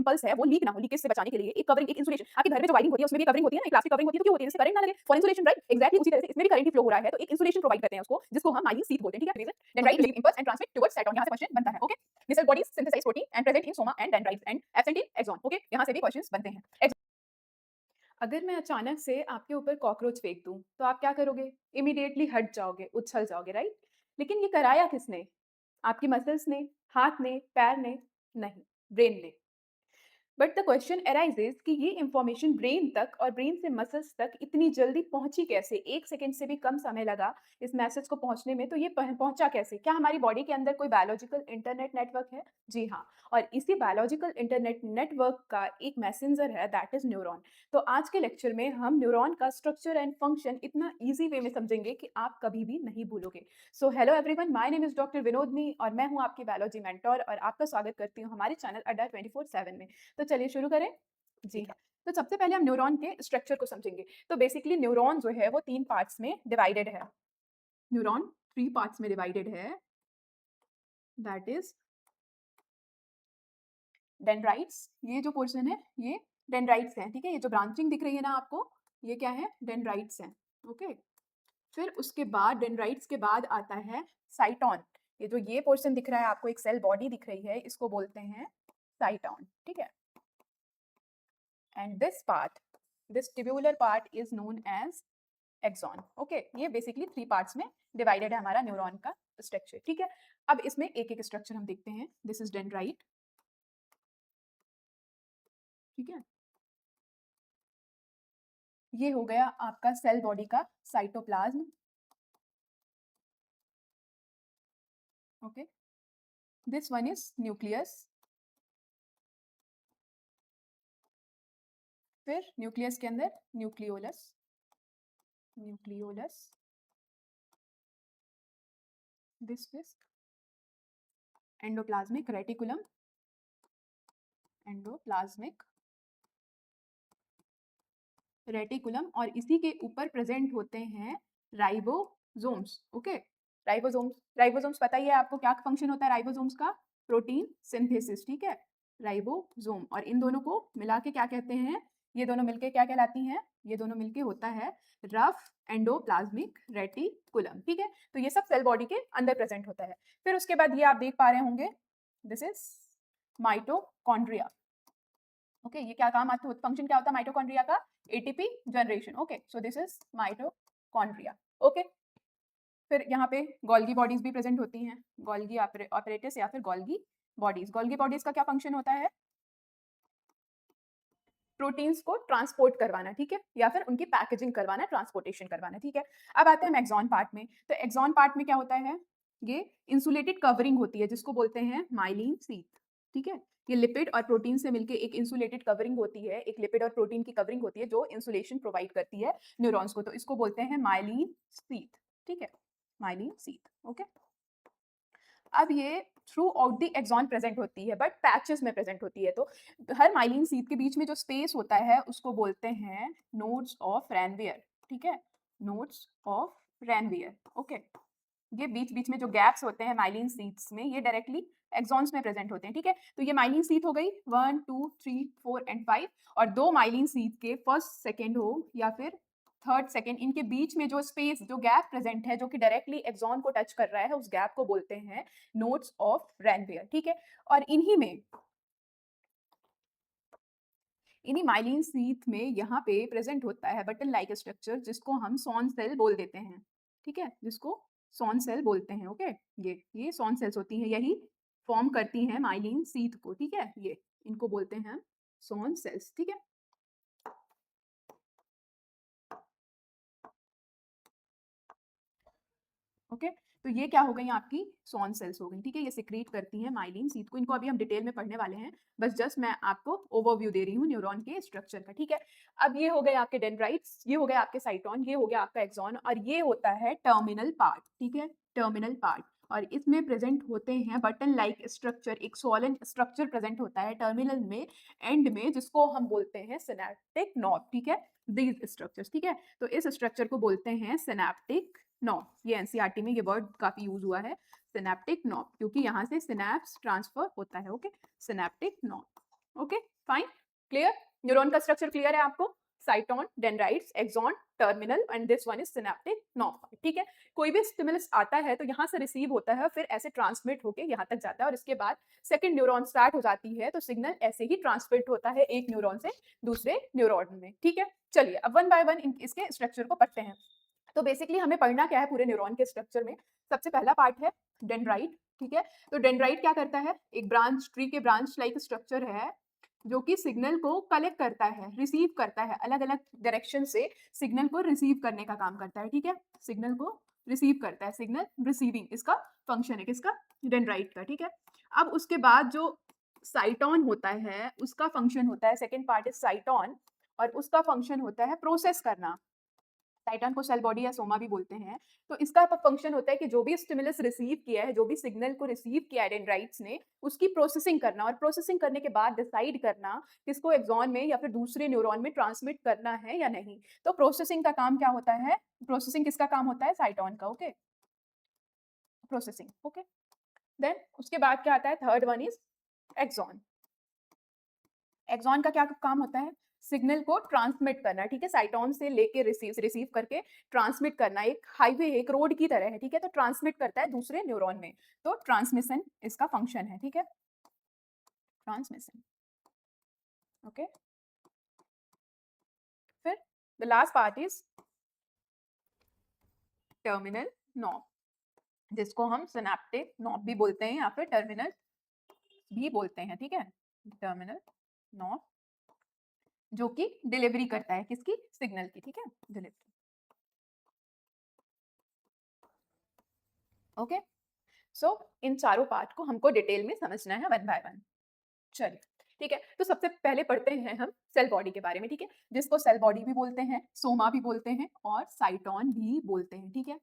Impulse है वो leak ना हो, लीकेज से बचाने के लिए एक कवरिंग, एक इंसुलेशन, आपके घर में जो वायरिंग होती है उसमें भी कवरिंग होती है ना, एक प्लास्टिक कवरिंग होती है, तो क्यों होती है? जिससे करंट ना लगे, फॉर इंसुलेशन, राइट? एग्जैक्टली उसी तरह से इसमें भी करंट ही फ्लो हो रहा है, तो एक इंसुलेशन प्रोवाइड करते हैं उसको, जिसको हम माइलिन शीथ बोलते हैं, ठीक है? Reason dendrite leave impulse and transmit towards cyton, यहां से क्वेश्चन बनता है, okay? This cell bodies synthesise protein and present in soma and dendrites and absent in axon, okay? यहां से भी क्वेश्चंस बनते हैं। अगर मैं अचानक से आपके ऊपर कॉकरोच फेंक दूं, तो आप क्या करोगे? इमीडिएटली हट जाओगे, उछल जाओगे, राइट? लेकिन ये कराया किसने? आपकी मसल्स ने, हाथ ने, पैर ने? नहीं, ब्रेन ने। बट द क्वेश्चन अराइजेज कि ये इंफॉर्मेशन ब्रेन तक और ब्रेन से मसल्स तक इतनी जल्दी पहुंची कैसे? 1 सेकंड से भी कम समय लगा इस मैसेज को पहुंचने में, तो ये पहुंचा कैसे? क्या हमारी बॉडी के अंदर कोई बायोलॉजिकल इंटरनेट नेटवर्क है? जी हाँ। और इसी बायोलॉजिकल इंटरनेट नेटवर्क का एक मैसेंजर है, दैट इज न्यूरॉन। तो आज के लेक्चर में हम न्यूरॉन का स्ट्रक्चर एंड फंक्शन इतना ईजी वे में समझेंगे कि आप कभी भी नहीं भूलोगे। So hello everyone, my name is doctor Vinodini और मैं हूं आपकी बायोलॉजी मेंटोर और आपका स्वागत करती हूं हमारे चैनल अड्डा 24/7 में। तो चलिए शुरू करें। जी हाँ। तो सबसे पहले हम न्यूरॉन के स्ट्रक्चर को समझेंगे। तो बेसिकली न्यूरॉन जो है वो 3 पार्ट्स में डिवाइडेड है। न्यूरॉन 3 पार्ट्स में डिवाइडेड है, दैट इज डेंड्राइट्स। ये जो पोर्शन है ये डेंड्राइट्स हैं, ठीक है? ये जो ब्रांचिंग दिख रही है ना आपको, ये क्या है? डेंड्राइट्स हैं, ओके? फिर उसके बाद डेंड्राइट्स के बाद आता है साइटोन। ये जो ये पोर्शन दिख रहा है आपको, एक सेल बॉडी दिख रही है, इसको बोलते हैं साइटोन, ठीक है? And this part, this tubular part is known as axon, okay? ये बेसिकली 3 पार्ट्स में डिवाइडेड है हमारा न्यूरॉन का स्ट्रक्चर, ठीक है? अब इसमें एक एक स्ट्रक्चर हम देखते हैं। दिस इज डेंड्राइट, ठीक है? ये हो गया आपका सेल बॉडी का cytoplasm, okay? This one is nucleus. फिर न्यूक्लियस के अंदर nucleolus, nucleolus, this is endoplasmic reticulum, endoplasmic reticulum, और इसी के ऊपर प्रेजेंट होते हैं राइबोसोम्स, ओके? राइबोसोम्स पता ही है आपको क्या फंक्शन होता है राइबोसोम्स का? प्रोटीन सिंथेसिस, ठीक है? राइबोसोम, और इन दोनों को मिला के क्या कहते हैं? ये दोनों मिलके क्या कहलाती हैं? ये दोनों मिलके होता है रफ एंडोप्लाज्मिक रेटिकुलम, ठीक है? तो ये सब सेल बॉडी के अंदर प्रेजेंट होता है। फिर उसके बाद ये आप देख पा रहे होंगे, दिस इज माइटोकॉन्ड्रिया, ओके? ये क्या काम आता है? फंक्शन क्या होता है माइटोकॉन्ड्रिया का? ATP generation, okay? So this is mitochondria, okay? फिर यहाँ पे गोल्गी बॉडीज भी प्रेजेंट होती हैं, गोल्गी ऑपरेटस या फिर गोल्गी बॉडीज। गोल्गी बॉडीज का क्या फंक्शन होता है? प्रोटीन्स को ट्रांसपोर्ट करवाना, ठीक है? या फिर उनकी पैकेजिंग करवाना, ट्रांसपोर्टेशन करवाना, ठीक है? अब आते हैं हम एक्सॉन पार्ट में। तो एक्सॉन पार्ट में क्या होता है? ये इंसुलेटेड कवरिंग होती है जिसको बोलते हैं माइलिन शीथ, ठीक है? ये लिपिड और प्रोटीन से मिलके एक इंसुलेटेड कवरिंग होती है, एक लिपिड और प्रोटीन की कवरिंग होती है जो इंसुलेशन प्रोवाइड करती है न्यूरॉन्स को, तो इसको बोलते हैं माइलिन शीथ, ठीक है? Myelin sheath, okay? अब ये throughout the axon present होती है, बट पैचेस में प्रेजेंट होती है। तो हर माइलिन शीथ के बीच में जो स्पेस होता है उसको बोलते हैं नोड्स ऑफ रैनवियर, ठीक है? Nodes of Ranvier, okay? ये बीच बीच में जो गैप्स होते हैं माइलिन शीथ्स में, ये डायरेक्टली एक्सॉन्स में प्रेजेंट होते हैं, ठीक है? तो ये माइलिन शीथ हो गई 1 2 3 4 एंड 5, और दो माइलिन शीथ के फर्स्ट सेकेंड हो या फिर थर्ड सेकेंड, इनके बीच में जो स्पेस, जो गैप प्रेजेंट है जो कि डायरेक्टली एक्सॉन को टच कर रहा है, उस गैप को बोलते हैं नोड्स ऑफ रैनवियर, ठीक है? और इन्हीं माइलिन शीथ में यहाँ पे प्रेजेंट होता है बटन लाइक स्ट्रक्चर जिसको हम सॉन सेल बोल देते हैं, ठीक है? जिसको सॉन सेल बोलते हैं, ओके? ये सॉन सेल्स होती हैं, यही फॉर्म करती हैं माइलिन शीथ को, ठीक है? ये इनको बोलते हैं हम सॉन सेल्स, ठीक है? ओके? तो ये क्या हो गई आपकी सॉन सेल्स हो गई, ठीक है? ये सिक्रीट करती हैं माइलिन शीथ को। इनको अभी हम डिटेल में पढ़ने वाले हैं, बस जस्ट मैं आपको ओवरव्यू दे रही हूँ न्यूरॉन के स्ट्रक्चर का, ठीक है? अब ये हो गए आपके डेंड्राइट्स, ये हो गए आपके साइटोन, ये हो गया आपका एक्सॉन, और ये होता है टर्मिनल पार्ट, ठीक है? टर्मिनल पार्ट, और इसमें प्रेजेंट होते हैं बटन लाइक स्ट्रक्चर, एक सोलन स्ट्रक्चर प्रेजेंट होता है टर्मिनल में, एंड में, जिसको हम बोलते हैं सिनेप्टिक नॉब, ठीक है? दीज स्ट्रक्चर्स, ठीक है? तो इस स्ट्रक्चर को बोलते हैं सिनेप्टिक नॉब। ये एनसीईआरटी में ये वर्ड काफी यूज हुआ है, सिनेप्टिक नॉब, क्योंकि यहाँ से सिनेप्स ट्रांसफर होता है, okay? Synaptic knob, okay fine, clear. Neuron का स्ट्रक्चर क्लियर है आपको, cyton, dendrites, axon, terminal and this one is synaptic नॉर्म, ठीक है। कोई भी स्टिमुलस आता है तो यहाँ से रिसीव होता है, फिर ऐसे ट्रांसमिट होके यहाँ तक जाता है और इसके बाद सेकंड न्यूरॉन स्टार्ट हो जाती है, तो सिग्नल ऐसे ही ट्रांसमिट होता है एक न्यूरॉन से दूसरे न्यूरॉन में, ठीक है। चलिए अब वन बाय वन इसके स्ट्रक्चर को पढ़ते हैं। तो बेसिकली हमें पढ़ना क्या है पूरे न्यूरॉन के स्ट्रक्चर में, सबसे पहला पार्ट है डेंड्राइट, ठीक है। तो डेंड्राइट क्या करता है, एक ब्रांच, ट्री के ब्रांच लाइक स्ट्रक्चर है जो कि सिग्नल को कलेक्ट करता है, रिसीव करता है, अलग अलग डायरेक्शन से सिग्नल को रिसीव करने का काम करता है, ठीक है। सिग्नल को रिसीव करता है, सिग्नल रिसीविंग इसका फंक्शन है, किसका, डेंड्राइट का, ठीक है। अब उसके बाद जो साइटोन होता है उसका फंक्शन होता है, सेकेंड पार्ट इज साइटोन, और उसका फंक्शन होता है प्रोसेस करना। साइटोन को सेल बॉडी या सोमा भी बोलते हैं। तो इसका फंक्शन होता है कि जो भी स्टिमुलस रिसीव किया है, जो भी सिग्नल को रिसीव किया है डेंड्राइट्स ने, उसकी प्रोसेसिंग करना, और प्रोसेसिंग करने के बाद डिसाइड करना किसको एक्सॉन में या फिर दूसरे न्यूरॉन में ट्रांसमिट करना है या नहीं। तो प्रोसेसिंग का काम क्या होता है, प्रोसेसिंग किसका काम होता है, साइटोन का, ओके, प्रोसेसिंग, ओके। देन उसके बाद क्या आता है, third one is axon. Axon का क्या काम होता है, सिग्नल को ट्रांसमिट करना, ठीक है, साइटोन से लेके रिसीव करके ट्रांसमिट करना, एक हाईवे, एक रोड की तरह है, ठीक है। तो ट्रांसमिट करता है दूसरे न्यूरॉन में, तो ट्रांसमिशन इसका फंक्शन है, ठीक है, ट्रांसमिशन, ओके। फिर the last part is terminal knob, जिसको हम सिनेप्टिक नॉब भी बोलते हैं या फिर टर्मिनल भी बोलते हैं, ठीक है, टर्मिनल नॉब, जो कि डिलीवरी करता है किसकी, सिग्नल की, ठीक है, डिलीवरी, ओके। सो इन चारों पार्ट को हमको डिटेल में समझना है वन बाय वन। चलिए ठीक है, तो सबसे पहले पढ़ते हैं हम सेल बॉडी के बारे में, ठीक है, जिसको सेल बॉडी भी बोलते हैं, सोमा भी बोलते हैं और साइटोन भी बोलते हैं, ठीक है,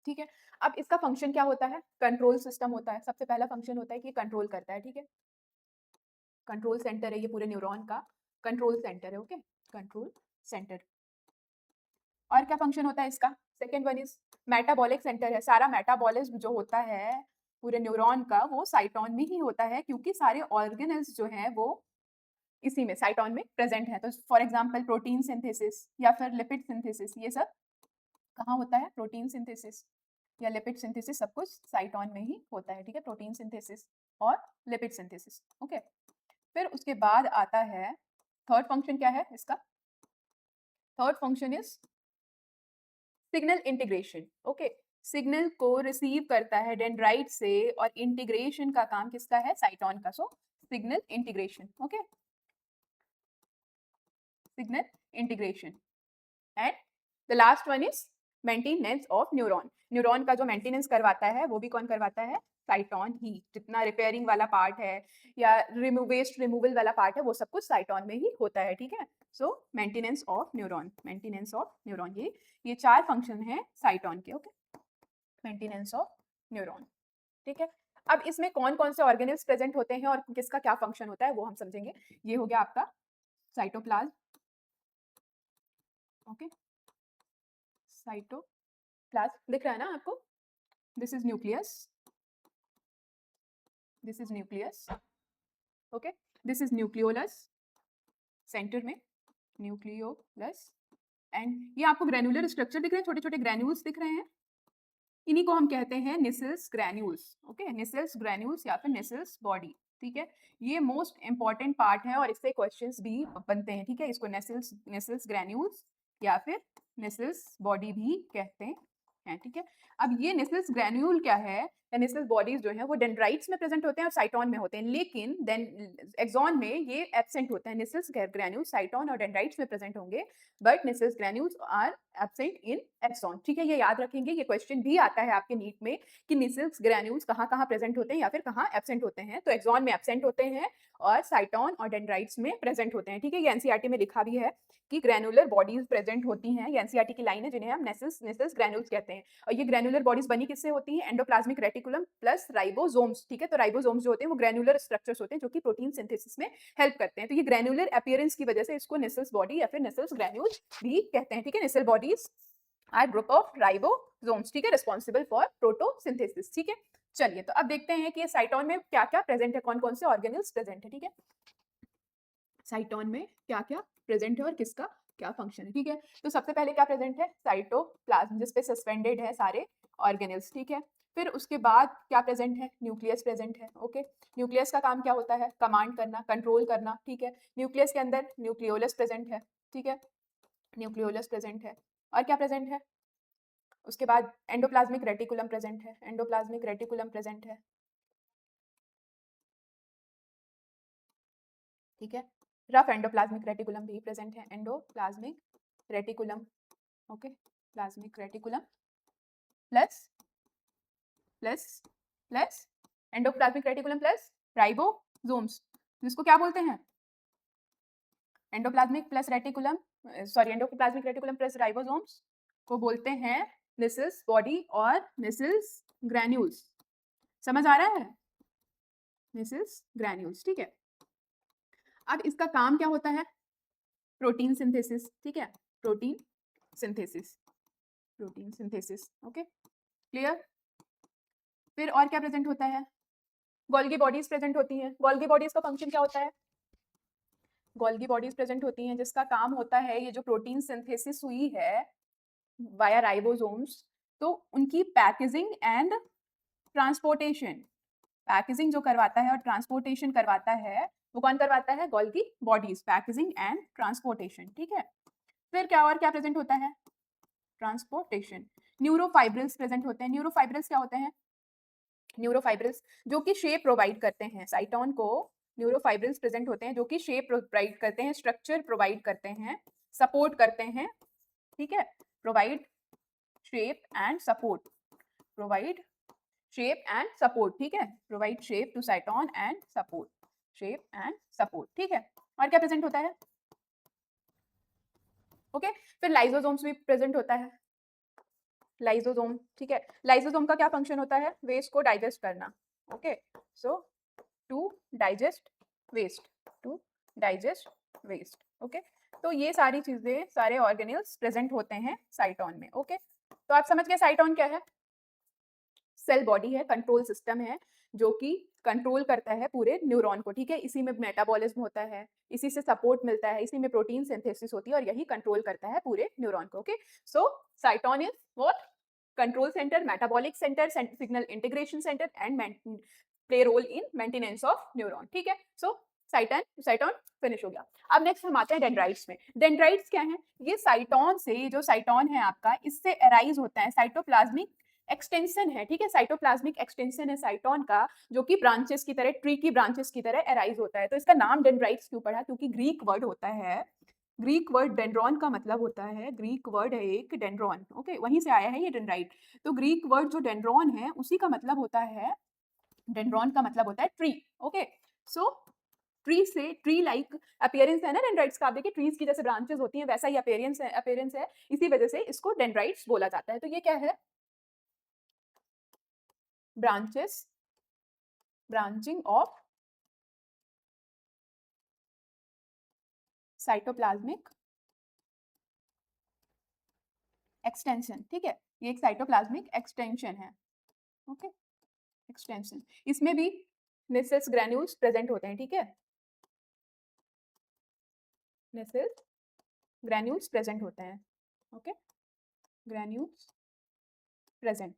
ठीक है। अब इसका फंक्शन क्या होता है, कंट्रोल सिस्टम होता है, सबसे पहला फंक्शन होता है कि कंट्रोल करता है, ठीक है, कंट्रोल सेंटर है ये पूरे न्यूरॉन का, कंट्रोल सेंटर है, ओके, कंट्रोल सेंटर। और क्या फंक्शन होता है इसका, second one is metabolic centre है, सारा मेटाबॉलिज्म जो होता है पूरे न्यूरॉन का वो साइटोन में ही होता है, क्योंकि सारे ऑर्गेनल्स जो हैं वो इसी में साइटोन में प्रेजेंट है। तो फॉर एग्जांपल प्रोटीन सिंथेसिस या फिर लिपिड सिंथेसिस, ये सब कहाँ होता है, प्रोटीन सिंथेसिस या लिपिड सिंथेसिस, सब कुछ साइटोन में ही होता है, ठीक है, प्रोटीन सिंथेसिस और लिपिड सिंथेसिस, ओके। फिर उसके बाद आता है थर्ड फंक्शन, क्या है इसका, third function is signal integration, okay. Signal को रिसीव करता है डेंड्राइट से और इंटीग्रेशन का काम किसका है, साइटोन का। So signal integration, okay, signal integration. And the last one is maintenance of neuron, neuron का जो मेंटेनेंस करवाता है वो भी कौन करवाता है, साइटोन ही, जितना रिपेयरिंग वाला पार्ट है या वेस्ट रिमूवल वाला पार्ट है वो सब कुछ साइटोन में ही होता है, ठीक है। So maintenance of neuron, maintenance of neuron, ये चार फंक्शन है साइटोन के, ओके, मेंटेनेंस ऑफ न्यूरॉन, ठीक है। अब इसमें कौन कौन से ऑर्गेनल्स प्रेजेंट होते हैं और किसका क्या फंक्शन होता है वो हम समझेंगे। ये हो गया आपका साइटोप्लाज्म, ओके, साइटोप्लाज्म दिख रहा है ना आपको, this is nucleus, this is nucleus, okay, this is nucleolus, centre में न्यूक्लियोलस, एंड ये आपको ग्रैन्युलर स्ट्रक्चर दिख रहे हैं, छोटे छोटे ग्रैन्यूल्स दिख रहे हैं, इन्हीं को हम कहते हैं निसेल्स ग्रैन्यूल्स, ओके, निसेल्स ग्रैन्यूल्स या फिर निसेल्स बॉडी, ठीक है। ये मोस्ट इंपॉर्टेंट पार्ट है और इससे क्वेश्चंस भी बनते हैं, ठीक है, इसको नेसेल्स ग्रैन्यूल्स या फिर नेसेल्स बॉडी भी कहते हैं, ठीक है। अब ये नेसेल्स ग्रैन्यूल क्या है, नेसेल्स बॉडीज जो है वो डेंड्राइट्स में प्रेजेंट होते हैं और साइटोन में होते हैं, लेकिन देन एक्सॉन में ये एब्सेंट होते हैं, नेसेल्स ग्रैन्यूल साइटोन और डेंड्राइट्स में प्रेजेंट होंगे, but Nissl's granules are absent in axon, ठीक है, ये याद रखेंगे, ये क्वेश्चन भी आता है आपके नीट में कि नेसेल्स ग्रैन्यूल्स कहाँ कहाँ प्रेजेंट होते हैं या फिर कहाँ एब्सेंट होते हैं। तो एक्सॉन में एब्सेंट होते हैं और साइटोन और डेंड्राइट्स में प्रेजेंट होते हैं, ठीक है। ये एनसीईआरटी में लिखा भी है कि ग्रैनुलर बॉडीज प्रेजेंट होती हैं, ये एनसीईआरटी की लाइन है, जिन्हें हम नेसेल्स ग्रैन्यूल्स कहते हैं। और ये ग्रैनुलर बॉडीज बनी किससे होती हैं, एंडोप्लाज्मिक रेटिकुलम प्लस राइबोसोम्स, ठीक है। तो राइबोसोम्स जो होते हैं वो ग्रैनुलर स्ट्रक्चर्स होते हैं जो कि प्रोटीन सिंथेसिस में हेल्प करते हैं। तो ये ग्रैनुलर अपीयरेंस की वजह से इसको नेसेल्स बॉडी या फिर नेसेल्स ग्रैन्यूल्स भी कहते हैं, ठीक है। Nissl bodies are group of ribosomes, ठीक है, रिस्पॉन्सिबल फॉर प्रोटोसिंथेसिस, ठीक है। चलिए तो अब देखते हैं कि साइटोन में क्या क्या प्रेजेंट है, कौन कौन से ऑर्गेनल्स प्रेजेंट है। ठीक है, साइटोन में क्या क्या प्रेजेंट है और किसका क्या फंक्शन है। ठीक है, तो सबसे पहले क्या प्रेजेंट है, साइटोप्लाज्म जिसपे सस्पेंडेड है सारे ऑर्गेनल्स। ठीक है, फिर उसके बाद क्या प्रेजेंट है, न्यूक्लियस प्रेजेंट है। ओके, न्यूक्लियस का काम क्या होता है, कमांड करना, कंट्रोल करना। ठीक है, न्यूक्लियस के अंदर न्यूक्लियोलस प्रेजेंट है। ठीक है, न्यूक्लियोलस प्रेजेंट है, और क्या प्रेजेंट है, उसके बाद एंडोप्लाज्मिक रेटिकुलम प्रेजेंट है, एंडोप्लाज्मिक रेटिकुलम प्रेजेंट है। ठीक है, रफ एंडोप्लाज्मिक रेटिकुलम भी प्रेजेंट है, endoplasmic reticulum. Okay, plasmic reticulum plus plus plus endoplasmic reticulum plus ribosomes, जिसको क्या बोलते हैं, endoplasmic plus reticulum, sorry endoplasmic reticulum plus ribosomes को बोलते हैं निसिल्स बॉडी और निसिल्स ग्रैन्यूल्स। समझ आ रहा है, निसिल्स ग्रैन्यूल्स। ठीक है, अब इसका काम क्या होता है, प्रोटीन सिंथेसिस। ठीक है, protein synthesis, protein synthesis. Okay, clear. फिर और क्या प्रेजेंट होता है, गोल्गी बॉडीज प्रेजेंट होती हैं। गोल्गी बॉडीज का फंक्शन क्या होता है, गोल्गी बॉडीज प्रेजेंट होती हैं जिसका काम होता है, ये जो प्रोटीन सिंथेसिस हुई है वाया राइबोसोम्स, तो उनकी पैकेजिंग एंड ट्रांसपोर्टेशन, पैकेजिंग जो करवाता है और ट्रांसपोर्टेशन करवाता है वो कौन करवाता है, Golgi bodies, packaging and transportation. ठीक है, फिर क्या और क्या प्रेजेंट होता है, ट्रांसपोर्टेशन। न्यूरोफाइब्रिल्स प्रेजेंट होते हैं। न्यूरोफाइब्रिल्स क्या होते हैं, न्यूरोफाइब्रिल्स जो कि शेप प्रोवाइड करते हैं साइटोन को, न्यूरोफाइब्रिल्स प्रेजेंट होते हैं जो कि शेप प्रोवाइड करते हैं, स्ट्रक्चर प्रोवाइड करते हैं, सपोर्ट करते हैं। ठीक है, provide shape and support, provide shape and support. ठीक है, provide shape to cyton and support, shape and support. ठीक है, और क्या प्रेजेंट होता है, ओके, फिर लाइसोसोम्स भी प्रेजेंट होता है, लाइसोसोम। ठीक है, लाइसोसोम का क्या फंक्शन होता है, वेस्ट को डाइजेस्ट करना। Okay, so to digest waste, to digest waste. Okay, तो ये सारी चीजें, सारे ऑर्गेनल्स प्रेजेंट होते हैं साइटोन में। ओके, तो आप समझ गए साइटोन क्या है, सेल बॉडी है, कंट्रोल सिस्टम है जो कि कंट्रोल करता है पूरे न्यूरॉन को। ठीक है, इसी में मेटाबॉलिज्म होता है, इसी से सपोर्ट मिलता है, इसी में प्रोटीन सिंथेसिस होती है और यही कंट्रोल करता है पूरे न्यूरॉन को। Okay, so cyton is what, control centre, metabolic centre, signal integration centre and play role in maintenance of neuron. ठीक है, सो साइटन साइटोन फिनिश हो गया। अब नेक्स्ट हम आते हैं डेंड्राइट्स में। डेंड्राइट्स क्या है, ये साइटोन से, जो साइटोन है आपका, इससे अराइज होता है, साइटोप्लाज्मिक एक्सटेंशन है। ठीक है, साइटोप्लाज्मिक एक्सटेंशन है साइटोन का, जो कि ब्रांचेस की तरह, ट्री की ब्रांचेस की तरह अराइज होता है। तो इसका नाम डेंड्राइट्स क्यों पड़ा, क्योंकि ग्रीक वर्ड होता है, ग्रीक वर्ड डेंड्रॉन का मतलब होता है, ग्रीक वर्ड है एक डेंड्रॉन। ओके, वहीं से आया है ये डेंड्राइट। तो ग्रीक वर्ड जो डेंड्रॉन है उसी का मतलब होता है, डेंड्रॉन का मतलब होता है ट्री। ओके, सो ट्री से, ट्री लाइक अपीयरेंस है ना डेंड्राइट्स का। आप देखिए ट्रीज की जैसे ब्रांचेस होती हैं वैसा ही अपीयरेंस है, इसी वजह से इसको डेंड्राइट्स बोला जाता है। तो ये क्या है, branches, branching of cytoplasmic extension. ठीक है, ये एक साइटोप्लाज्मिक एक्सटेंशन है। ओके, एक्सटेंशन, इसमें भी नेसेल्स ग्रैन्यूल्स प्रेजेंट होते हैं। ठीक है, नेसेल्स ग्रैन्यूल्स प्रेजेंट होते हैं। Okay, granules present.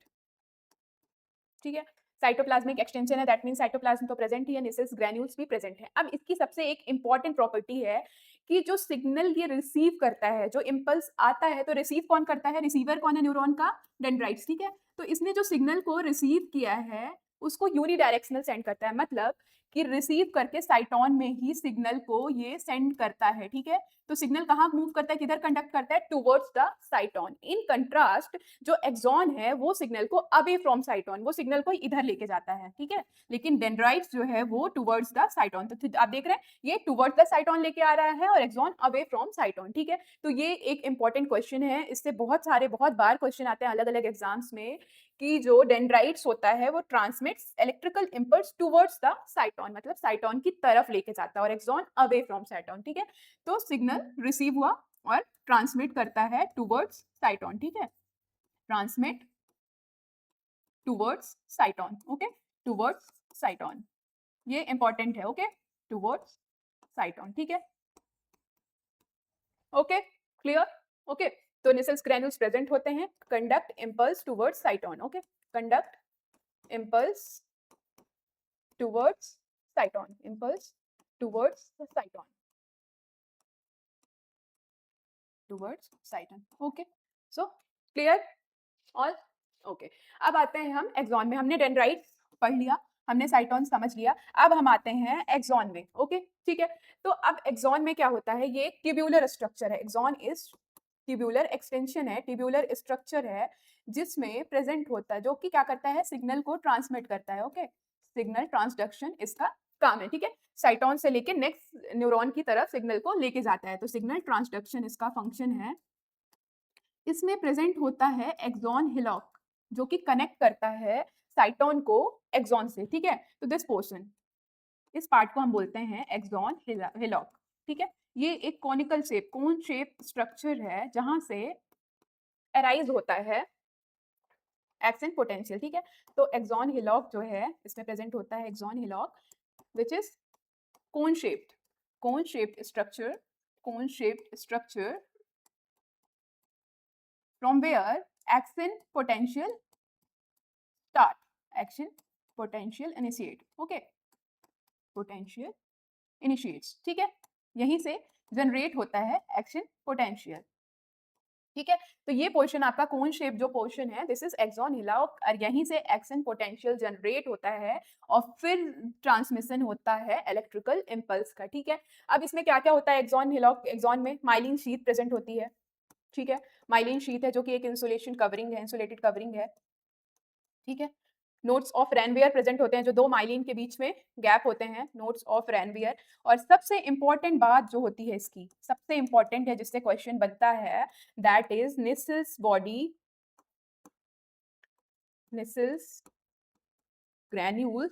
ठीक है, साइटोप्लाज्मिक एक्सटेंशन है, दैट मीन साइटोप्लाज्म तो प्रेजेंट ही है, नेसेल्स ग्रैन्यूल्स भी प्रेजेंट है। अब इसकी सबसे एक इंपॉर्टेंट प्रॉपर्टी है कि जो सिग्नल ये रिसीव करता है, जो इंपल्स आता है, तो रिसीव कौन करता है, रिसीवर कौन है न्यूरॉन का, डेंड्राइट्स। ठीक है, तो इसने जो सिग्नल को रिसीव किया है उसको यूनिडायरेक्शनल सेंड करता है, मतलब कि रिसीव करके साइटोन में ही सिग्नल को ये सेंड करता है। ठीक है, तो सिग्नल कहाँ मूव करता है, किधर कंडक्ट करता है, टुवर्ड्स द साइटोन। इन कंट्रास्ट जो एक्सॉन है वो सिग्नल को अवे फ्रॉम साइटोन, वो सिग्नल को इधर लेके जाता है। ठीक है, लेकिन डेंड्राइट्स जो है वो टुवर्ड्स द साइटोन। तो आप देख रहे हैं ये टुवर्ड्स द साइटोन लेके आ रहा है और एक्सॉन अवे फ्रॉम साइटोन। ठीक है, तो ये एक इंपॉर्टेंट क्वेश्चन है, इससे बहुत बार क्वेश्चन आते हैं अलग अलग एग्जाम्स में, कि जो डेंड्राइट्स होता है वो transmits electrical impulse towards the साइटोन, मतलब साइटोन की तरफ लेके जाता है, और एक्सॉन अवे फ्रॉम साइटोन। ठीक है, तो सिग्नल रिसीव हुआ और ट्रांसमिट करता है टुवर्ड्स साइटोन। ठीक है, ट्रांसमिट टूवर्ड्स साइटोन, ओके, टूवर्ड्स साइटोन, ये इंपॉर्टेंट है, ओके, टूवर्ड्स साइटोन, ठीक है, ओके, क्लियर, ओके। तो निसेल्स ग्रैन्यूल्स प्रेजेंट होते हैं, conduct impulse towards साइटोन, okay, conduct impulse towards साइटोन, impulse towards साइटोन, towards साइटोन, okay, सो क्लियर ऑल, ओके। अब आते हैं हम एक्सॉन में, हमने डेंड्राइट पढ़ लिया, हमने साइटोन समझ लिया, अब हम आते हैं एक्सॉन में, ओके, ठीक है। तो अब एक्सॉन में क्या होता है, ये ट्यूब्यूलर स्ट्रक्चर है, एक्सॉन इज ट्यूब्यूलर एक्सटेंशन है, ट्यूब्यूलर स्ट्रक्चर है जिसमें प्रेजेंट होता है, जो कि क्या करता है, सिग्नल को ट्रांसमिट करता है, ओके, सिग्नल ट्रांसडक्शन इसका काम है, ठीक है, साइटोन से लेके नेक्स्ट न्यूरॉन की तरफ सिग्नल को लेके जाता है, तो सिग्नल ट्रांसडक्शन इसका फंक्शन है। इसमें प्रेजेंट होता है एक्सॉन हिलॉक, जो कि कनेक्ट करता है साइटोन को एक्सॉन से, ठीक है, तो दिस पोर्शन, इस पार्ट को हम बोलते हैं एक्सॉन हिलॉक, ठीक है। ये एक conical shape, cone shape structure है जहां से अराइज होता है एक्सन पोटेंशियल, ठीक है। तो एक्सॉन हिलॉक जो है, इसमें प्रेजेंट होता है axon hillock which is cone shaped, cone shaped structure, cone shaped structure from where action potential start, action potential initiate, okay, potential initiates, ठीक है, यहीं से जनरेट होता है एक्शन पोटेंशियल, ठीक है। तो ये पोर्शन आपका कोन शेप जो पोर्शन है, दिस इज एक्सॉन हिलॉक, और यहीं से एक्शन पोटेंशियल जनरेट होता है और फिर ट्रांसमिशन होता है इलेक्ट्रिकल इम्पल्स का, ठीक है। अब इसमें क्या क्या होता है एक्सॉन हिलॉक, एक्सॉन में माइलिन शीथ प्रेजेंट होती है, ठीक है, माइलिन शीथ है जो कि एक इंसुलेशन कवरिंग है, इंसुलेटेड कवरिंग है, ठीक है। नोट्स ऑफ रैनवियर प्रेजेंट होते हैं, जो दो माइलिन के बीच में गैप होते हैं, नोट्स ऑफ रैनवियर। और सबसे इंपॉर्टेंट बात जो होती है इसकी, सबसे इंपॉर्टेंट है जिससे क्वेश्चन बनता है, that is Nissl's body, Nissl's granules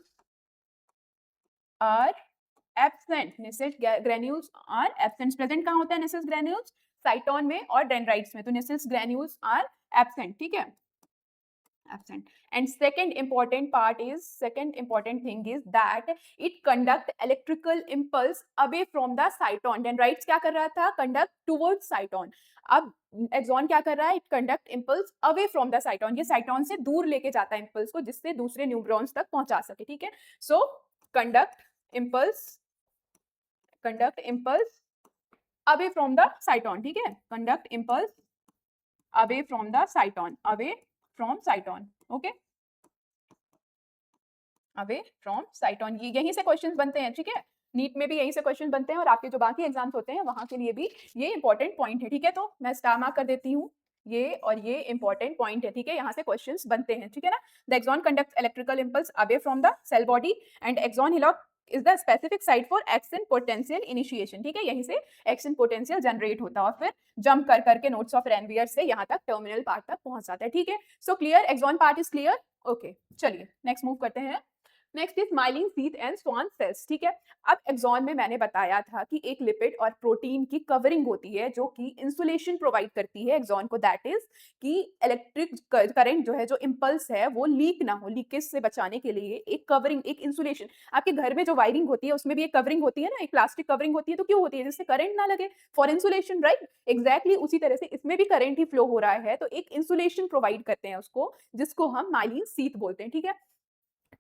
are absent, Nissl's granules are absent, present कहाँ होता है निसेल्स ग्रैन्यूल्स, साइटोन में और डेंड्राइट्स में, तो निसेल्स ग्रैन्यूल्स आर एब्सेंट, ठीक है, absent. And second important thing is that it conduct electrical impulse away from the cyton. Dendrites क्या कर रहा था, conduct towards cyton. अब एक्सॉन क्या कर रहा है, it conduct impulse away from the साइटोन, ये साइटोन से दूर लेके जाता है इम्पल्स को, जिससे दूसरे न्यूरॉन्स तक पहुंचा सके, ठीक है। So conduct impulse away from the cyton, ठीक है, conduct impulse away from the cyton, away from cyton, okay, away from cyton, ये यहीं से क्वेश्चंस बनते हैं, ठीक है, नीट में भी यहीं से क्वेश्चन बनते हैं और आपके जो बाकी एग्जाम्स होते हैं वहां के लिए भी ये इंपॉर्टेंट पॉइंट है, ठीक है। तो मैं स्टार मार्क कर देती हूँ, ये और ये इंपॉर्टेंट पॉइंट है, ठीक है, यहाँ से क्वेश्चंस बनते हैं, ठीक है ना। The axon conducts electrical impulse away from the cell body and axon hillock is the specific site for action potential initiation, ठीक है, यहीं से एक्शन पोटेंशियल जनरेट होता है और फिर जंप कर करके नोट्स ऑफ रैनवियर से यहाँ तक टर्मिनल पार्ट तक पहुंच जाता है, ठीक है। So clear, axon part is clear, okay, चलिए नेक्स्ट मूव करते हैं। Next is myelin sheath and Schwann cells, ठीक है। अब एक्सॉन में मैंने बताया था कि एक लिपिड और प्रोटीन की कवरिंग होती है जो कि इंसुलेशन प्रोवाइड करती है एक्सॉन को, दैट इज कि इलेक्ट्रिक करंट जो है, जो इंपल्स है वो लीक ना हो, लीकेज से बचाने के लिए एक कवरिंग, एक इंसुलेशन, आपके घर में जो वायरिंग होती है उसमें भी एक कवरिंग होती है ना, एक प्लास्टिक कवरिंग होती है, तो क्यों होती है, जिससे करंट ना लगे, फॉर इंसुलेशन, राइट, एग्जैक्टली उसी तरह से इसमें भी करंट ही फ्लो हो रहा है, तो एक इंसुलेशन प्रोवाइड करते हैं उसको, जिसको हम माइलिन शीथ बोलते हैं, ठीक है।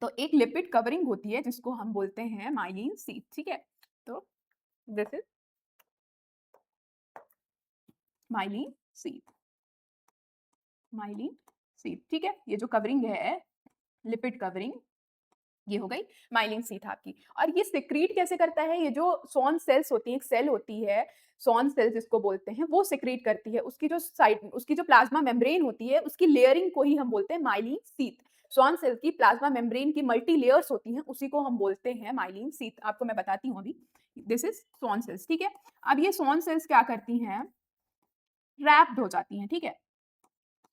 तो एक लिपिड कवरिंग होती है जिसको हम बोलते हैं माइलिन शीथ, ठीक है। तो this is myelin sheath, myelin sheath, ठीक है, ये जो कवरिंग है, लिपिड कवरिंग, ये हो गई माइलिन शीथ आपकी। और ये सिक्रीट कैसे करता है, ये जो स्वॉन सेल्स होती है, एक सेल होती है स्वॉन सेल जिसको बोलते हैं, वो सिक्रीट करती है, उसकी जो साइड, उसकी जो प्लाज्मा मेम्ब्रेन होती है, उसकी लेयरिंग को ही हम बोलते हैं माइलिन शीथ। स्वॉन सेल की प्लाज्मा मेम्ब्रेन की मल्टी लेयर्स होती हैं, उसी को हम बोलते हैं माइलिन शीथ। आपको मैं बताती हूँ अभी, दिस इज स्वॉन सेल्स, ठीक है। अब ये स्वॉन सेल्स क्या करती हैं, रैप्ड हो जाती हैं, ठीक है,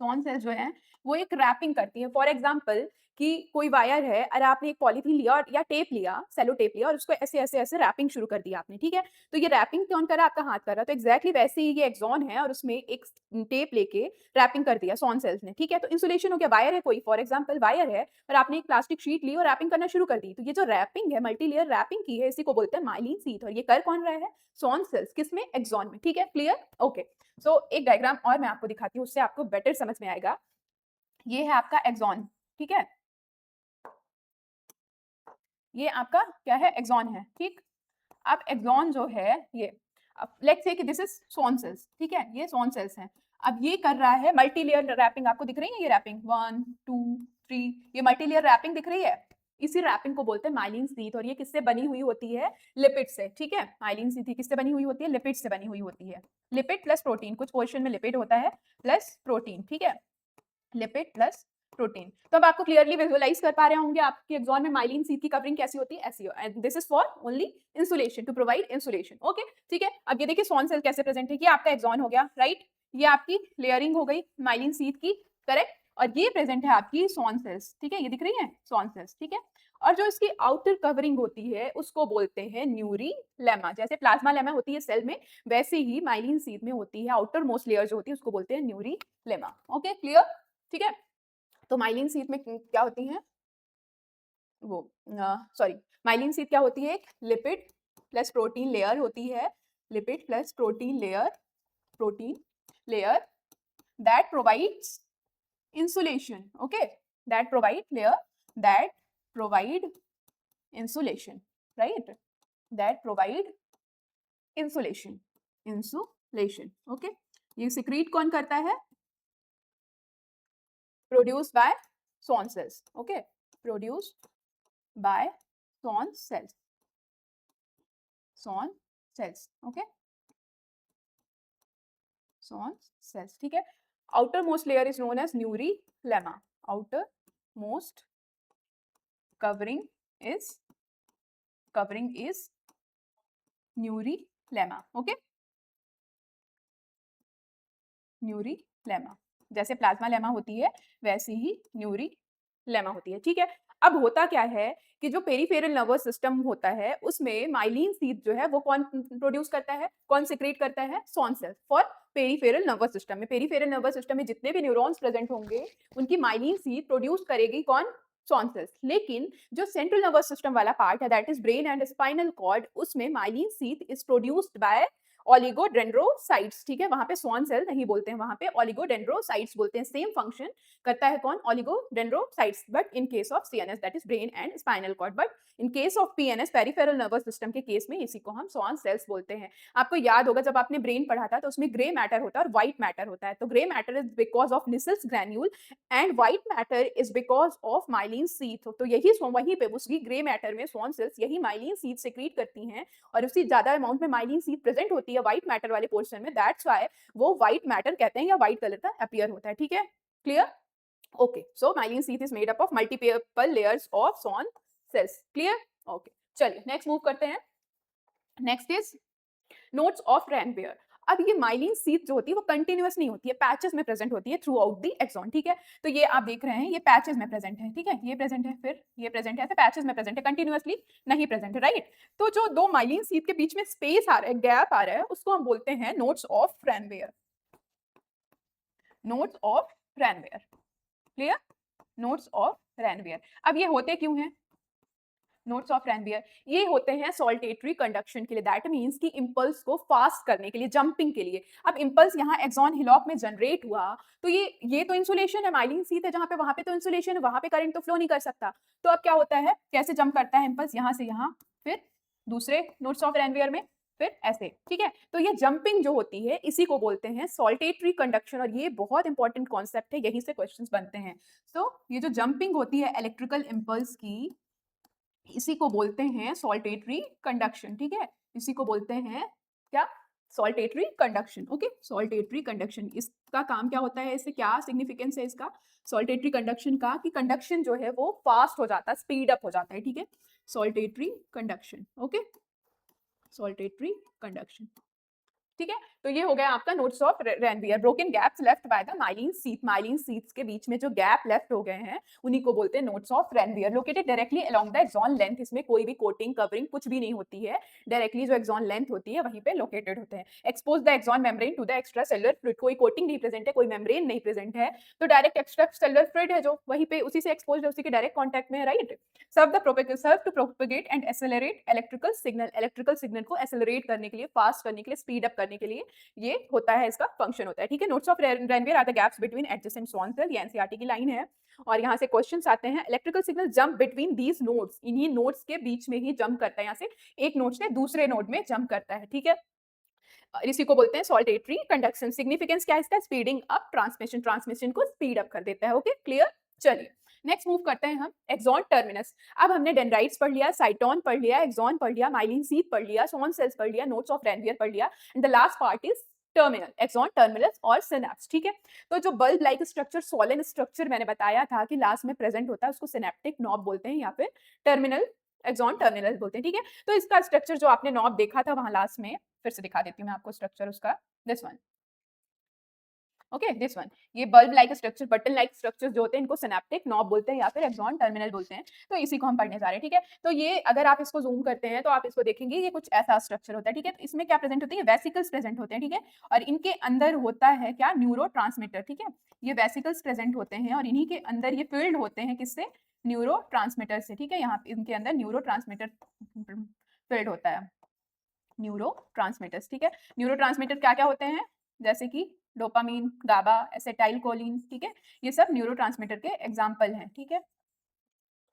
स्वॉन सेल्स जो है वो एक रैपिंग करती है। फॉर एग्जाम्पल कि कोई वायर है और आपने एक पॉलीथीन लिया और या टेप लिया, सेलो टेप लिया और उसको ऐसे रैपिंग शुरू कर दिया आपने, ठीक है? तो ये रैपिंग कौन कर रहा है? आपका हाथ कर रहा है। तो एग्ज़ैक्टली वैसे ही ये एक्सॉन है और उसमें एक टेप लेके रैपिंग कर दिया सॉन सेल्स ने, ठीक है? तो इंसुलेशन हो गया। वायर है कोई, फॉर एग्ज़ाम्पल वायर है और आपने एक प्लास्टिक शीट ली और रैपिंग करना शुरू कर दी। तो ये जो रैपिंग है, मल्टी लेयर रैपिंग की है, इसी को बोलते हैं माइलिन शीथ और ये कर कौन रहा है? Schwann sales. किसमें? एक्सॉन में, ठीक है? क्लियर? ओके। सो एक डायग्राम और मैं आपको दिखाती हूँ, उससे आपको बेटर समझ में आएगा। ये है आपका एक्सॉन, ठीक है? ये आपका क्या है? एक्सॉन है, ठीक? अब एक्सॉन जो है ये, अब लेट्स से कि दिस इज सॉन सेल्स, ठीक है? ये सॉन सेल्स हैं। अब ये कर रहा है मल्टी लेयर रैपिंग। आपको दिख रही है ये रैपिंग? 1 2 3, ये मल्टी लेयर रैपिंग दिख रही है? इसी रैपिंग को बोलते हैं माइलिन शीथ और ये किससे बनी हुई होती है? लिपिड से, ठीक है? माइलिन शीथ किससे बनी हुई होती है? लिपिड से बनी हुई होती है। लिपिड प्लस प्रोटीन, कुछ पोर्शन में लिपिड होता है प्लस प्रोटीन, ठीक है? Lipid plus protein. तो अब आपको क्लियरली विजुअलाइज कर पा रहे होंगे आपके एक्सॉन में माइलिन शीथ की कवरिंग कैसी होती है? ऐसी हो। And this is for only insulation, to provide insulation. Okay, ठीक है? अब ये देखिए सॉन सेल कैसे प्रेजेंट है। ये आपका एक्सॉन हो गया, राइट? ये आपकी लेयरिंग हो गई माइलिन शीथ की, करेक्ट? और ये प्रेजेंट है आपकी सॉन सेल्स, ठीक है? ये दिख रही है सॉन सेल्स, ठीक है? और जो इसकी आउटर कवरिंग होती है उसको बोलते हैं न्यूरी लेमा। जैसे प्लाज्मा लेमा होती है सेल में, वैसे ही माइलिन शीथ में होती है आउटर मोस्ट लेयर जो होती है उसको बोलते हैं न्यूरी लेमा। Okay, clear? ठीक है? तो माइलिन शीथ में क्या होती हैं? वो सॉरी, माइलिन शीथ क्या होती है? एक लिपिड प्लस प्रोटीन लेयर होती है। Lipid plus protein layer that provides insulation. Okay, that provide layer that provide insulation, right? That provide insulation. Okay, ये सिक्रीट कौन करता है? Produced by Schwann cells. Okay, produced by Schwann cells, Schwann cells. Okay, Schwann cells, ठीक है? Outer most layer is known as neurilemma. Outer most covering is neurilemma. Okay, neurilemma. जैसे plasmalemma होती है वैसे ही न्यूरी lemma होती है, ठीक है? अब होता क्या है कि जो पेरिफेरल नर्वस सिस्टम होता है उसमें माइलिन शीथ जो है वो कौन प्रोड्यूस करता है? कौन सिक्रीट करता है? Schwann cells for peripheral nervous system में। पेरिफेरल नर्वस सिस्टम में जितने भी न्यूरॉन्स प्रेजेंट होंगे उनकी माइलिन शीथ प्रोड्यूस करेगी कौन? Schwann cells. लेकिन जो सेंट्रल नर्वस सिस्टम वाला पार्ट है that is brain and spinal cord, उसमें myelin sheath is produced by oligodendrocytes, ठीक है? वहां पे स्वान सेल नहीं बोलते हैं, वहां पे ओलिगोडेंड्रोसाइट्स बोलते हैं। सेम फंक्शन करता है कौन? Oligodendrocytes, but in case of CNS that is brain and spinal cord. But in case of PNS peripheral nervous system के केस में इसी को हम स्वान सेल्स बोलते हैं। आपको याद होगा जब आपने ब्रेन पढ़ा था तो उसमें ग्रे मैटर होता है और व्हाइट मैटर होता है। तो grey matter is because of Nissl's granule and white matter is because of myelin sheath. तो यही वहीं पे उसी ग्रे मैटर में स्वान सेल्स यही माइलिन शीथ सिक्रीट करती हैं और उससे ज्यादा अमाउंट में माइलिन शीथ प्रेजेंट होती है व्हाइट मैटर वाले पोर्शन में। दैट्स व्हाई वो व्हाइट मैटर कहते हैं या व्हाइट कलर का अपीयर होता है, ठीक है? Clear? Okay, so myelin sheath is made up of multiple layers of Schwann cells. Clear? Okay, चलिए नेक्स्ट मूव करते हैं। Next is nodes of Ranvier. अब ये माइलिन शीथ जो होती है वो कंटिन्यूअस नहीं होती है, पैचेस में प्रेजेंट होती है थ्रू आउट द एक्सॉन, ठीक है? तो ये आप देख रहे हैं ये पैचेस में प्रेजेंट है, ठीक है? ये प्रेजेंट है, फिर ये प्रेजेंट है, ऐसे पैचेस में प्रेजेंट है, कंटिन्यूअसली नहीं प्रेजेंट है, राइट? तो जो दो माइलिन शीथ के बीच में स्पेस आ रहा है, गैप आ रहा है, उसको हम बोलते हैं nodes of Ranvier. Nodes of Ranvier, clear? Nodes of Ranvier. अब ये होते क्यों हैं नोट्स ऑफ रैनबेयर? ये होते हैं सॉल्टेटरी कंडक्शन के लिए, दैट मींस कि इंपल्स को फास्ट करने के लिए, जंपिंग के लिए। अब इंपल्स यहाँ एक्सॉन हिलॉक में जनरेट हुआ तो ये तो इंसुलेशन है, माइलिन शीथ है जहाँ पे, वहां पे तो इंसुलेशन है, वहां पे करंट तो फ्लो नहीं कर सकता। तो अब क्या होता है, कैसे जंप करता है इंपल्स? यहाँ से यहाँ, फिर दूसरे नोट्स ऑफ रैनबेयर में, फिर ऐसे, ठीक है? तो ये जंपिंग जो होती है इसी को बोलते हैं सॉल्टेटरी कंडक्शन और ये बहुत इंपॉर्टेंट कॉन्सेप्ट है, यही से क्वेश्चंस बनते हैं। तो ये जो जंपिंग होती है इलेक्ट्रिकल इंपल्स की, इसी को बोलते हैं सॉल्टेटरी कंडक्शन, ठीक है? इसी को बोलते हैं क्या? Saltatory conduction. Okay, saltatory conduction, इसका काम क्या होता है? इससे क्या सिग्निफिकेंस है इसका सॉल्टेटरी कंडक्शन का? कि कंडक्शन जो है वो फास्ट हो जाता है, स्पीड अप हो जाता है, ठीक है? Saltatory conduction, okay, saltatory conduction. ठीक है, तो ये हो गया आपका nodes of Ranvier. Broken gaps left by the myelin sheath, myelin sheaths के बीच में जो गैप लेफ्ट हो गए हैं उन्हीं को बोलते हैं nodes of Ranvier. Located directly along the axon length, इसमें कोई भी कोटिंग कवरिंग कुछ भी नहीं होती है, डायरेक्टली जो एक्सॉन लेंथ होती है वहीं पे लोकेटेड होते हैं। Expose the axon membrane to the extracellular fluid, कोई कोटिंग नहीं प्रेजेंट है, कोई मेम्ब्रेन नहीं प्रेजेंट है, तो डायरेक्ट एक्स्ट्रा सेलुलर फ्लूइड है जो वहीं पे उसी से एक्सपोज है, उसी के डायरेक्ट कॉन्टैक्ट में है, right. Serve to propagate and accelerate electrical signal, electrical signal को एक्सेलरेट करने के लिए, फास्ट करने के लिए, स्पीड अप करने के लिए ये होता है, इसका फंक्शन होता है, ठीक है। Nodes of Ranvier are the gaps between adjacent Schwann cell, ये एनसीईआरटी की लाइन है। और यहाँ से क्वेश्चंस आते हैं, electrical signal jump between these nodes, इन्हीं नोड्स के बीच में ही जंप करता है, यहाँ से एक नोड से दूसरे नोड में जंप करता है, ठीक है। इसी को बोलते हैं सॉल्टेटरी कंडक्शन। सिग्निफिकेंस क्या है इसका? स्पीडिंग अप ट्रांसमिशन, ट्रांसमिशन को स्पीड अप कर देता है, ओके क्लियर। चलिए नेक्स्ट मूव करते हैं हम एक्सॉन टर्मिनस। अब हमने डेंड्राइट्स पढ़ लिया, साइटोन पढ़ लिया, एक्सॉन पढ़ लिया, माइलिन शीथ पढ़ लिया, स्वान सेल्स पढ़ लिया, नोड्स ऑफ रेनवियर पढ़ लिया, and the last part is terminal, axon terminus और सिनेप्स, ठीक है। तो जो bulb like structure, swollen structure मैंने बताया था कि लास्ट में प्रेजेंट होता है, उसको सिनेप्टिक नॉब बोलते हैं या फिर टर्मिनल, एक्सॉन टर्मिनल बोलते हैं, ठीक है। तो इसका स्ट्रक्चर जो आपने नॉब देखा था वहां लास्ट में, फिर से दिखा देती हूँ मैं आपको स्ट्रक्चर उसका, this one, okay this one. ये bulb like structure, button like structures जो होते हैं इनको सिनेप्टिक नॉब बोलते हैं या फिर एक्सॉन टर्मिनल बोलते हैं, तो इसी को हम पढ़ने जा रहे हैं, ठीक है। तो ये अगर आप इसको जूम करते हैं तो आप इसको देखेंगे, ये कुछ ऐसा स्ट्रक्चर होता है, ठीक है। तो इसमें क्या प्रेजेंट होती है? वेसिकल्स प्रेजेंट होते हैं, ठीक है। और इनके अंदर होता है क्या? न्यूरो, ठीक है। ये वेसिकल्स प्रेजेंट होते हैं और इन्हीं के अंदर ये फिल्ड होते हैं किससे? न्यूरो से, ठीक है। यहाँ इनके अंदर न्यूरो फिल्ड होता है, न्यूरो, ठीक है। न्यूरो क्या क्या होते हैं? जैसे कि डोपामीन, गाबा, एसिटाइलकोलिन, ठीक है। ये सब न्यूरो के एग्जाम्पल हैं, ठीक है।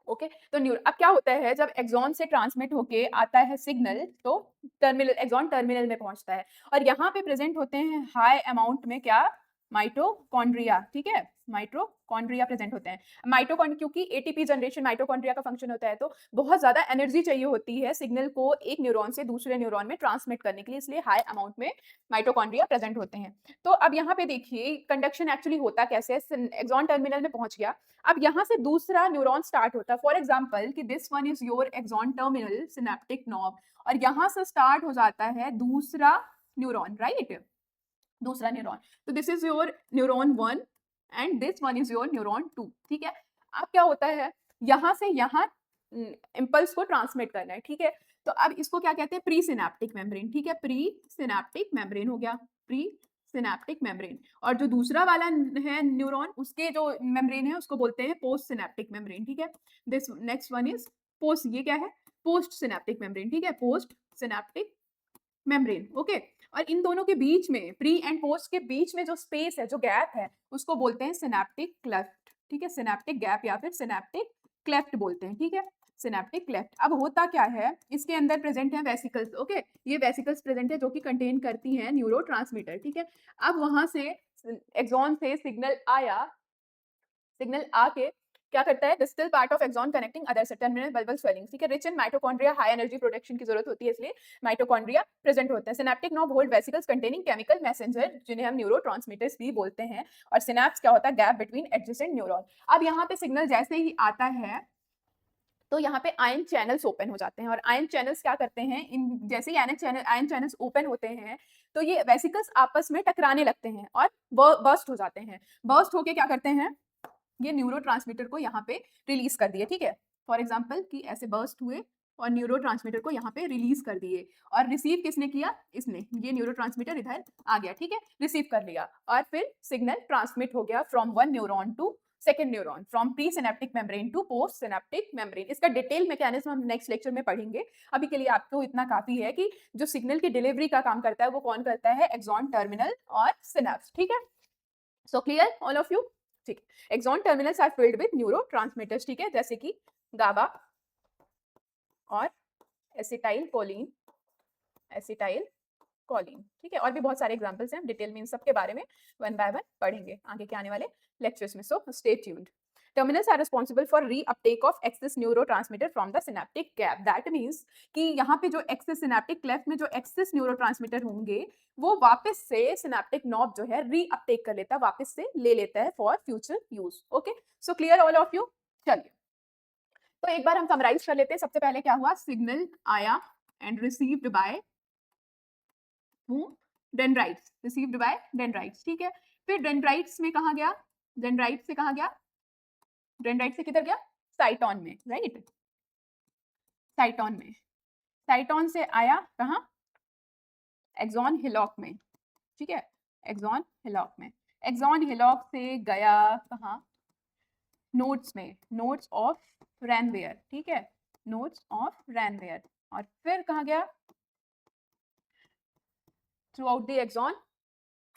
ओके, तो न्यूरो, अब क्या होता है जब एक्सॉन से ट्रांसमिट होके आता है सिग्नल, तो टर्मिनल, एक्सॉन टर्मिनल में पहुंचता है और यहाँ पे प्रेजेंट होते हैं हाई अमाउंट में क्या? माइटोकॉन्ड्रिया, ठीक है। माइटोकॉन्ड्रिया प्रेजेंट होते हैं। माइटोकॉन्ड्रिया, क्योंकि एटीपी जनरेशन माइटोकॉन्ड्रिया का फंक्शन होता है, तो बहुत ज्यादा एनर्जी चाहिए होती है सिग्नल को एक न्यूरॉन से दूसरे न्यूरॉन में ट्रांसमिट करने के लिए, इसलिए हाई अमाउंट में माइटोकॉन्ड्रिया प्रेजेंट होते हैं। तो अब यहाँ पे देखिए कंडक्शन एक्चुअली होता कैसे है, एक्सॉन टर्मिनल में पहुंच गया, अब यहाँ से दूसरा न्यूरॉन स्टार्ट होता है, फॉर एग्जाम्पल कि this one is your axon terminal synaptic knob, और यहाँ से स्टार्ट हो जाता है दूसरा न्यूरॉन, राइट, दूसरा न्यूरॉन। तो this is your neuron 1 and this one is your neuron 2, ठीक है। अब क्या होता है, यहाँ से यहाँ इम्पल्स को ट्रांसमिट करना है, ठीक है। तो अब इसको क्या कहते हैं? प्री सिनेप्टिक मेम्ब्रेन, ठीक है। प्री सिनेप्टिक मेम्ब्रेन हो गया, प्री सिनेप्टिक मेम्ब्रेन। और जो दूसरा वाला है न्यूरॉन, उसके जो मेम्ब्रेन है उसको बोलते हैं पोस्ट सिनेप्टिक मेम्ब्रेन, ठीक है। This next one is post, ये क्या है? पोस्ट सिनेप्टिक मेम्ब्रेन, ठीक है, पोस्ट सिनेप्टिक मेम्ब्रेन, ओके। और इन दोनों के बीच में, प्री एंड पोस्ट के बीच में जो स्पेस है, जो गैप है, उसको बोलते हैं सिनेप्टिक क्लेफ्ट, ठीक है। सिनेप्टिक गैप या फिर सिनेप्टिक क्लेफ्ट बोलते हैं, ठीक है, सिनेप्टिक क्लेफ्ट। अब होता क्या है, इसके अंदर प्रेजेंट है वेसिकल्स, ओके। ये वेसिकल्स प्रेजेंट है जो कि कंटेन करती हैं न्यूरो, ठीक है। अब वहां से एक्सॉन से सिग्नल आया, सिग्नल आके क्या करता है? Distal part of axon connecting other terminal bulbous swelling, ठीक है। Rich in mitochondria, high energy protection की जरूरत होती है, इसलिए माइटोकॉन्ड्रिया प्रेजेंट होते हैं। Synaptic knob hold vesicles containing chemical messenger, जिन्हें हम न्यूरो भी बोलते हैं। और सिनेप्स क्या होता है? Gap between adjacent neuron. अब यहाँ पे सिग्नल जैसे ही आता है तो यहाँ पे आयन चैनल्स ओपन हो जाते हैं, और आयन चैनल्स क्या करते हैं, इन जैसे ही आयन चैनल्स ओपन होते हैं तो ये वेसिकल्स आपस में टकराने लगते हैं और बर्स्ट हो जाते हैं। बर्स्ट होके क्या करते हैं, ये न्यूरो को यहाँ पे रिलीज कर दिए, ठीक है। फॉर एग्जाम्पल कि ऐसे बर्स्ट हुए और न्यूरो को यहाँ पे रिलीज कर दिए, और रिसीव किसने किया? इसने, ये न्यूरो इधर आ गया, ठीक है, रिसीव कर लिया, और फिर सिग्नल ट्रांसमिट हो गया from one neuron to second neuron, from pre synaptic membrane to post synaptic membrane. इसका डिटेल मैकेनिज्म हम नेक्स्ट लेक्चर में पढ़ेंगे, अभी के लिए आपको इतना काफी है कि जो सिग्नल की डिलीवरी का काम करता है वो कौन करता है? एक्सॉन टर्मिनल और सिनेप्स, ठीक है। So clear all of you, ठीक है। Axon terminals are filled with neuro, ठीक है, जैसे कि गाबा और एसिटाइल कोलिन, ठीक है। और भी बहुत सारे एग्जांपल्स हैं, डिटेल में इन सब के बारे में वन बाय वन पढ़ेंगे आगे के आने वाले लेक्चर्स में, so stay tuned. Terminals are responsible for reuptake of excess neurotransmitter from the synaptic gap, that means कि यहाँ पे जो एक्सेस सिनेप्टिक क्लेफ्ट में जो एक्सेस न्यूरोट्रांसमीटर होंगे वो वापस से सिनेप्टिक नॉब जो है रीअपटेक कर लेता है, वापस से ले लेता है for future use, okay. So clear all of you. चलिए तो एक बार हम समराइज कर लेते हैं। सबसे पहले क्या हुआ, सिग्नल आया and received by dendrites, received by dendrites, ठीक है। फिर डेंड्राइट्स में कहाँ गया, डेंड्राइट से कहाँ गया, डेंड्राइट से किधर गया, साइटोन में, राइट, साइटोन में, साइटोन से आया कहाँ, एक्सॉन हिलॉक में, ठीक है, एक्सॉन हिलॉक में, एक्सॉन हिलॉक से गया कहाँ, नोड्स में, नोड्स ऑफ रैनवेयर, ठीक है, नोड्स ऑफ रैनवेयर, और फिर कहाँ गया, throughout the axon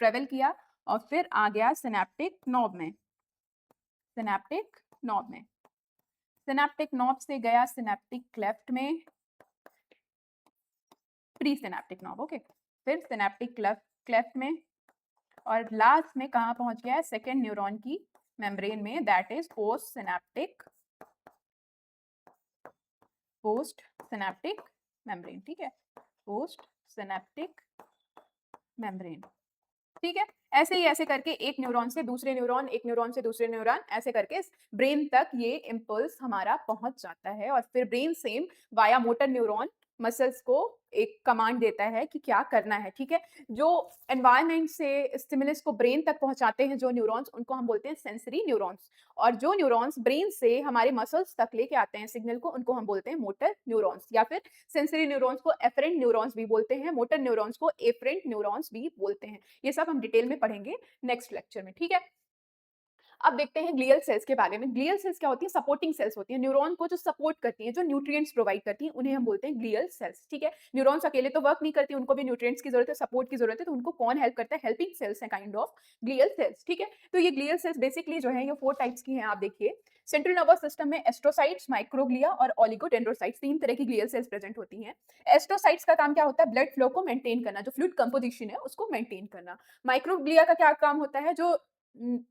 travel किया और फिर आ गया सिनेप्टिक नॉब में, सिनेप्टिक नॉब में, सिनेप्टिक नॉब से गया सिनेप्टिक क्लेफ्ट में, प्री सिनेप्टिक नॉब, ओके, फिर सिनेप्टिक क्लेफ्ट में, और लास्ट में कहाँ पहुंच गया है, सेकेंड न्यूरॉन की मेम्ब्रेन में, that is post synaptic membrane, ठीक है, पोस्ट सिनेप्टिक मेम्ब्रेन, ठीक है। ऐसे ही ऐसे करके एक न्यूरॉन से दूसरे न्यूरॉन, एक न्यूरॉन से दूसरे न्यूरॉन, ऐसे करके ब्रेन तक ये इम्पल्स हमारा पहुंच जाता है, और फिर brain same via motor neuron muscles को एक कमांड देता है कि क्या करना है, ठीक है। जो एनवायरनमेंट से स्टिमुलस को ब्रेन तक पहुंचाते हैं जो न्यूरॉन्स, उनको हम बोलते हैं सेंसरी न्यूरॉन्स, और जो न्यूरॉन्स ब्रेन से हमारे मसल्स तक लेके आते हैं सिग्नल को, उनको हम बोलते हैं मोटर न्यूरॉन्स, या फिर सेंसरी न्यूरॉन्स को एफरेंट न्यूरॉन्स भी बोलते हैं, मोटर न्यूरॉन्स को एफरेंट न्यूरॉन्स भी बोलते हैं। ये सब हम डिटेल में पढ़ेंगे नेक्स्ट लेक्चर में, ठीक है। अब देखते हैं ग्लियल सेल्स के बारे में। ग्लियल सेल्स क्या होती है, सपोर्टिंग सेल्स होती है, न्यूरॉन को जो सपोर्ट करती हैं, जो न्यूट्रिएंट्स प्रोवाइड करती हैं, उन्हें हम बोलते हैं ग्लियल सेल्स, ठीक है। न्यूरॉन्स अकेले तो वर्क नहीं करती, उनको भी न्यूट्रिएंट्स की जरूरत है, सपोर्ट की जरूरत है, तो उनको कौन हेल्प करता है, हेल्पिंग सेल्स है काइंड ऑफ ग्लियल सेल्स, ठीक है। तो ये ग्लियल सेल्स बेसिकली जो है ये 4 टाइप्स की हैं, आप देखिए। सेंट्रल नर्वस सिस्टम में एस्ट्रोसाइट्स, माइक्रोग्लिया और ओलिगोडेंड्रोसाइट्स, 3 तरह की ग्लियल सेल्स प्रेजेंट होती हैं। एस्ट्रोसाइट्स का काम क्या होता है, ब्लड फ्लो को मेंटेन करना, जो फ्लूइड कंपोजिशन है उसको मेंटेन करना। माइक्रोग्लिया का क्या काम होता है, जो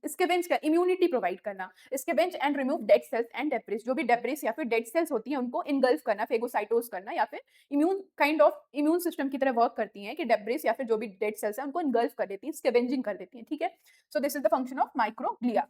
स्कैवेंज का इम्यूनिटी प्रोवाइड करना, scavenge and remove dead cells and debris, जो भी डेब्रिस या फिर डेड सेल्स होती हैं उनको इनगल्फ करना, फेगोसाइटोस करना, या फिर immune kind of immune system की तरह वर्क करती हैं कि डेब्रिस या फिर जो भी डेड सेल्स हैं उनको इनगल्फ कर देती हैं, स्कैवेंजिंग कर देती हैं, ठीक है। So this is the function of microglia.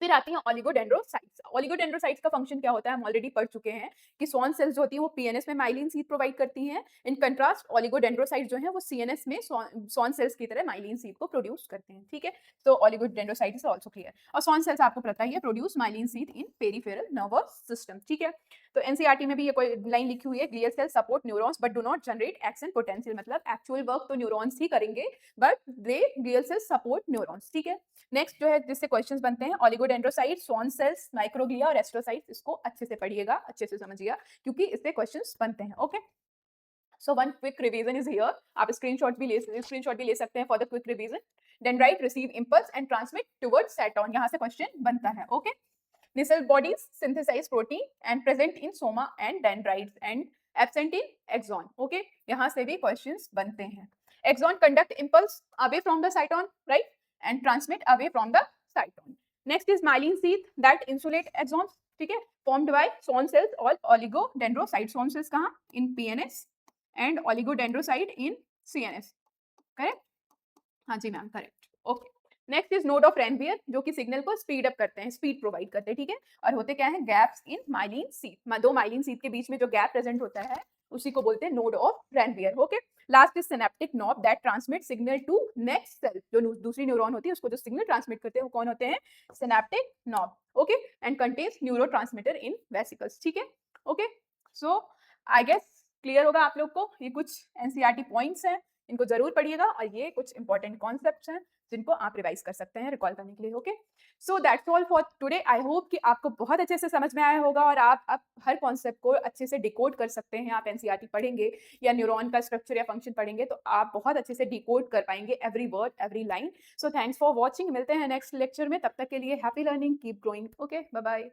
फिर आती हैं ओलिगोडेंड्रोसाइट्स। ओलिगोडेंड्रोसाइट्स का फंक्शन क्या होता है, हम ऑलरेडी पढ़ चुके हैं कि स्वॉन सेल्स जो होती हैं वो पीएनएस में माइलिन सीथ प्रोवाइड करती हैं। इन कंट्रास्ट ओलिगोडेंड्रोसाइट्स जो हैं वो सीएनएस में स्वॉन सेल्स की तरह माइलिन सीथ को प्रोड्यूस करते हैं, ठीक है। तो ओलिगोडेंड्रोसाइट्स आल्सो क्लियर। और स्वॉन सेल्स आपको पता ही है प्रोड्यूस माइलिन सीथ इन पेरिफेरल नर्वस सिस्टम, ठीक है। तो एनसीईआरटी में भी ये कोई लाइन लिखी हुई है, glial cells support neurons but do not generate action potential, मतलब एक्चुअल वर्क तो न्यूरॉन्स ही करेंगे but they glial cells support neurons, ठीक है। नेक्स्ट जो है जिससे क्वेश्चंस बनते हैं, ओलिगोडेंड्रोसाइट्स, स्वॉन सेल्स, माइक्रोग्लिया और एस्ट्रोसाइट्स, इसको अच्छे से पढ़िएगा, अच्छे से समझिएगा, क्योंकि इससे क्वेश्चंस बनते हैं, okay. So one quick revision is here, आप स्क्रीनशॉट भी ले सकते हैं for the quick revision. Dendrite receive impulse and transmit towards cyton, यहाँ से क्वेश्चन बनता है, okay. Nissel bodies synthesize protein and present in soma and dendrites and absent in axon, okay, यहाँ से भी questions बनते हैं। Axon conduct impulse away from the cyton, right, and transmit away from the cyton. Next is myelin sheath that insulate axons, ठीक है, formed by swan cells or oligodendrocytes. Swan cells कहाँ, in PNS and oligodendrocyte in CNS, correct? हाँ जी ma'am, correct, okay. Next is node of Ranvier, जो कि signal को speed up करते हैं, स्पीड प्रोवाइड करते हैं, ठीक है। और होते क्या है, गैप्स इन माइलिन सीथ, दो माइलिन सीथ के बीच में जो गैप प्रेजेंट होता है उसी को बोलते हैं node of Ranvier, okay. Last is synaptic knob that transmit signal to next cell, जो दूसरी न्यूरॉन होती है उसको जो सिग्नल ट्रांसमिट करते हैं वो कौन होते हैं, synaptic knob, okay. And contains neurotransmitter in vesicles, ठीक है, okay. So I guess clear होगा आप लोग को, ये कुछ एनसीईआरटी पॉइंट्स हैं, इनको जरूर पढ़िएगा, और ये कुछ इंपॉर्टेंट कॉन्सेप्ट्स हैं जिनको आप रिवाइज कर सकते हैं रिकॉल करने के लिए, okay. So that's all for today. I hope कि आपको बहुत अच्छे से समझ में आया होगा और आप अब हर कॉन्सेप्ट को अच्छे से डिकोड कर सकते हैं। आप एनसीईआरटी पढ़ेंगे या न्यूरॉन का स्ट्रक्चर या फंक्शन पढ़ेंगे तो आप बहुत अच्छे से डिकोड कर पाएंगे every word, every line. So thanks for watching, मिलते हैं नेक्स्ट लेक्चर में, तब तक के लिए happy learning, keep growing, okay, bye bye.